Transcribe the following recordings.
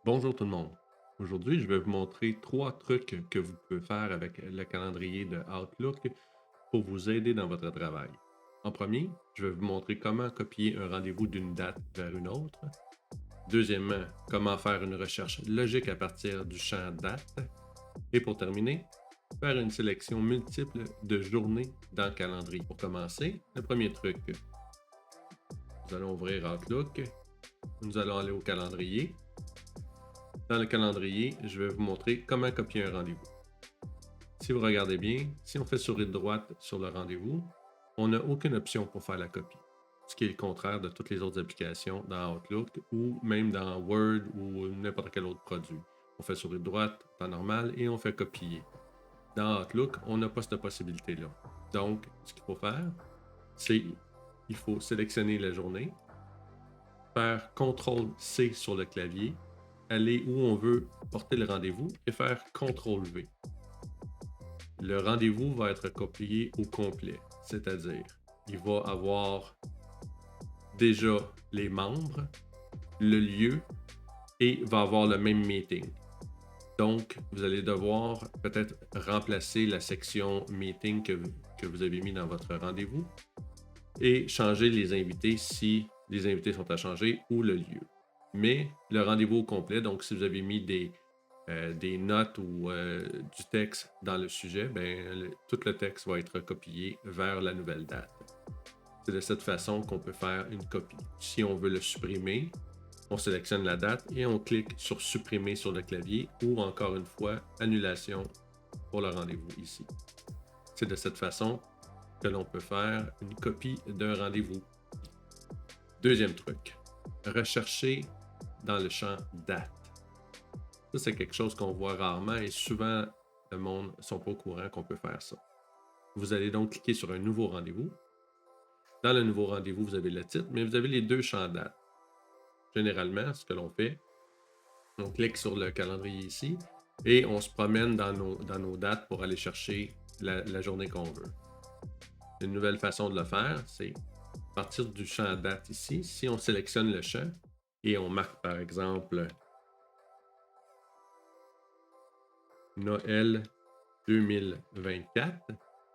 Bonjour tout le monde. Aujourd'hui, je vais vous montrer trois trucs que vous pouvez faire avec le calendrier de Outlook pour vous aider dans votre travail. En premier, je vais vous montrer comment copier un rendez-vous d'une date vers une autre. Deuxièmement, comment faire une recherche logique à partir du champ date. Et pour terminer, faire une sélection multiple de journées dans le calendrier. Pour commencer, le premier truc, nous allons ouvrir Outlook. Nous allons aller au calendrier. Dans le calendrier, je vais vous montrer comment copier un rendez-vous. Si vous regardez bien, si on fait souris droite sur le rendez-vous, on n'a aucune option pour faire la copie, ce qui est le contraire de toutes les autres applications dans Outlook ou même dans Word ou n'importe quel autre produit. On fait souris droite, temps normal, et on fait copier. Dans Outlook, on n'a pas cette possibilité-là. Donc, ce qu'il faut faire, c'est il faut sélectionner la journée, faire CTRL-C sur le clavier, aller où on veut porter le rendez-vous et faire CTRL-V. Le rendez-vous va être copié au complet, c'est-à-dire il va avoir déjà les membres, le lieu et va avoir le même meeting. Donc, vous allez devoir peut-être remplacer la section meeting que vous avez mis dans votre rendez-vous et changer les invités si les invités sont à changer ou le lieu. Mais le rendez-vous au complet, donc si vous avez mis des notes ou du texte dans le sujet, tout le texte va être copié vers la nouvelle date. C'est de cette façon qu'on peut faire une copie. Si on veut le supprimer, on sélectionne la date et on clique sur supprimer sur le clavier ou encore une fois, annulation pour le rendez-vous ici. C'est de cette façon que l'on peut faire une copie d'un rendez-vous. Deuxième truc, rechercher dans le champ date. Ça, c'est quelque chose qu'on voit rarement et souvent, le monde ne sont pas au courant qu'on peut faire ça. Vous allez donc cliquer sur un nouveau rendez-vous. Dans le nouveau rendez-vous, vous avez le titre, mais vous avez les deux champs date. Généralement, ce que l'on fait, on clique sur le calendrier ici et on se promène dans nos dates pour aller chercher la journée qu'on veut. Une nouvelle façon de le faire, c'est à partir du champ date ici, si on sélectionne le champ et on marque par exemple Noël 2024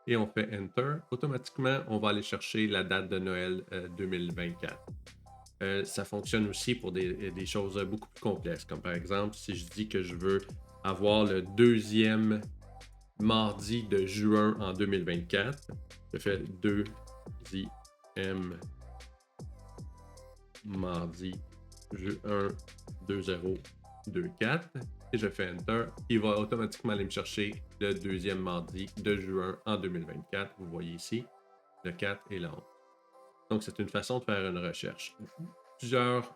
et on fait Enter, automatiquement, on va aller chercher la date de Noël 2024. Ça fonctionne aussi pour des choses beaucoup plus complexes, comme par exemple, si je dis que je veux avoir le deuxième mardi de juin en 2024, je fais deuxième mardi juin 2024 et je fais Enter. Il va automatiquement aller me chercher le deuxième mardi de juin en 2024. Vous voyez ici le 4 et le 11. Donc, c'est une façon de faire une recherche. Plusieurs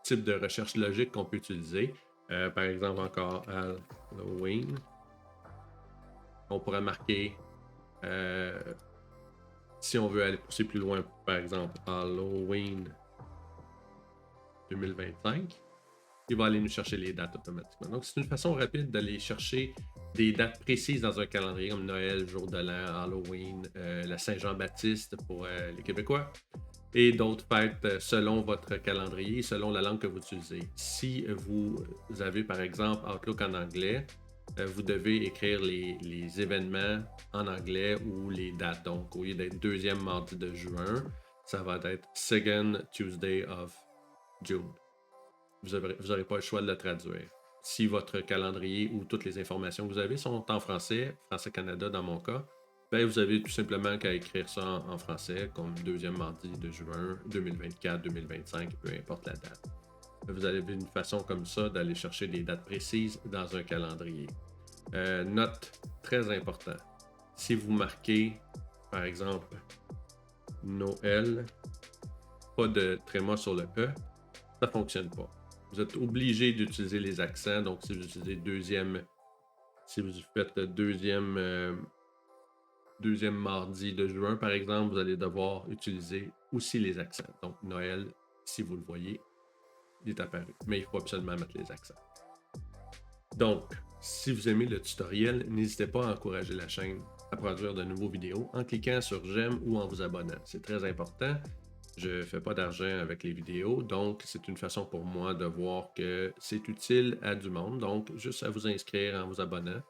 types de recherche logique qu'on peut utiliser. Par exemple, encore Halloween. On pourrait marquer, si on veut aller pousser plus loin, par exemple, Halloween 2025. Il va aller nous chercher les dates automatiquement. Donc, c'est une façon rapide d'aller chercher des dates précises dans un calendrier comme Noël, jour de l'an, Halloween, la Saint-Jean-Baptiste pour les Québécois et d'autres fêtes selon votre calendrier, selon la langue que vous utilisez. Si vous avez par exemple Outlook en anglais, vous devez écrire les événements en anglais ou les dates. Donc, au lieu d'être deuxième mardi de juin, ça va être Second Tuesday of June. Vous n'aurez pas le choix de le traduire. Si votre calendrier ou toutes les informations que vous avez sont en français, France-Canada dans mon cas, vous avez tout simplement qu'à écrire ça en français, comme deuxième mardi de juin 2024, 2025, peu importe la date. Vous avez une façon comme ça d'aller chercher des dates précises dans un calendrier. Note très important. Si vous marquez, par exemple, Noël, pas de tréma sur le E, ça ne fonctionne pas. Vous êtes obligé d'utiliser les accents. Donc, si vous utilisez si vous faites le deuxième mardi de juin, par exemple, vous allez devoir utiliser aussi les accents. Donc, Noël, si vous le voyez, il est apparu. Mais il faut absolument mettre les accents. Donc, si vous aimez le tutoriel, n'hésitez pas à encourager la chaîne à produire de nouveaux vidéos en cliquant sur j'aime ou en vous abonnant. C'est très important. Je ne fais pas d'argent avec les vidéos, donc c'est une façon pour moi de voir que c'est utile à du monde. Donc, juste à vous inscrire en vous abonnant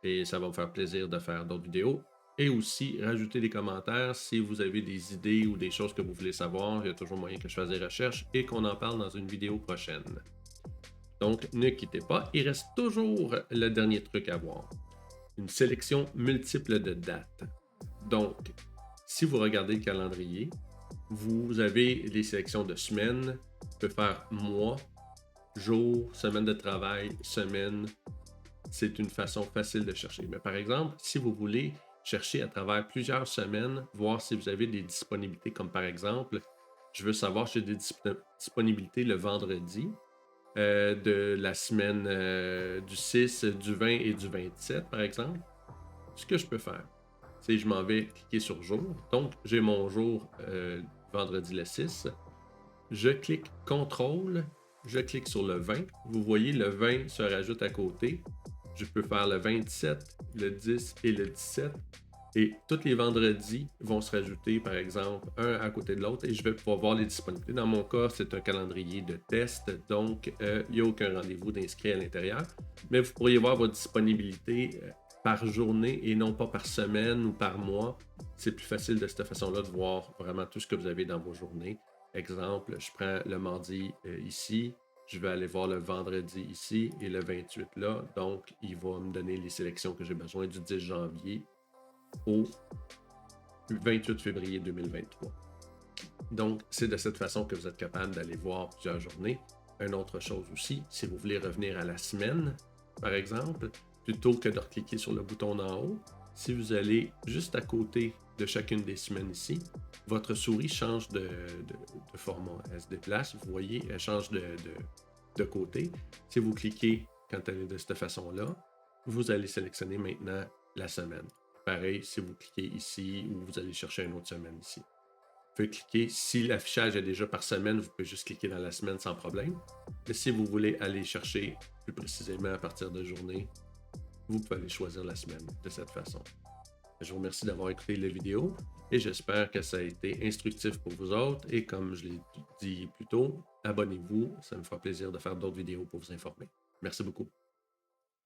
et ça va me faire plaisir de faire d'autres vidéos. Et aussi, rajouter des commentaires si vous avez des idées ou des choses que vous voulez savoir. Il y a toujours moyen que je fasse des recherches et qu'on en parle dans une vidéo prochaine. Donc, ne quittez pas, il reste toujours le dernier truc à voir. Une sélection multiple de dates. Donc, si vous regardez le calendrier, vous avez les sélections de semaines, vous pouvez faire mois, jour, semaine de travail, semaine. C'est une façon facile de chercher. Mais par exemple, si vous voulez chercher à travers plusieurs semaines, voir si vous avez des disponibilités, comme par exemple, je veux savoir si j'ai des disponibilités le vendredi de la semaine du 6, du 20 et du 27, par exemple. Ce que je peux faire, c'est que je m'en vais cliquer sur jour. Donc, j'ai mon jour vendredi le 6. Je clique CTRL, je clique sur le 20. Vous voyez, le 20 se rajoute à côté. Je peux faire le 27, le 10 et le 17. Et tous les vendredis vont se rajouter, par exemple, un à côté de l'autre et je vais pouvoir voir les disponibilités. Dans mon cas, c'est un calendrier de test, donc il n'y a aucun rendez-vous d'inscrit à l'intérieur. Mais vous pourriez voir votre disponibilité par journée et non pas par semaine ou par mois. C'est plus facile de cette façon-là de voir vraiment tout ce que vous avez dans vos journées. Exemple, je prends le mardi ici, je vais aller voir le vendredi ici et le 28 là. Donc, il va me donner les sélections que j'ai besoin du 10 janvier au 28 février 2023. Donc, c'est de cette façon que vous êtes capable d'aller voir plusieurs journées. Une autre chose aussi, si vous voulez revenir à la semaine, par exemple, plutôt que de cliquer sur le bouton d'en haut, si vous allez juste à côté de chacune des semaines ici, votre souris change de format. Elle se déplace, vous voyez, elle change de côté. Si vous cliquez quand elle est de cette façon-là, vous allez sélectionner maintenant la semaine. Pareil, si vous cliquez ici ou vous allez chercher une autre semaine ici. Vous pouvez cliquer, si l'affichage est déjà par semaine, vous pouvez juste cliquer dans la semaine sans problème. Mais si vous voulez aller chercher plus précisément à partir de journée, vous pouvez aller choisir la semaine de cette façon. Je vous remercie d'avoir écouté la vidéo et j'espère que ça a été instructif pour vous autres. Et comme je l'ai dit plus tôt, abonnez-vous, ça me fera plaisir de faire d'autres vidéos pour vous informer. Merci beaucoup.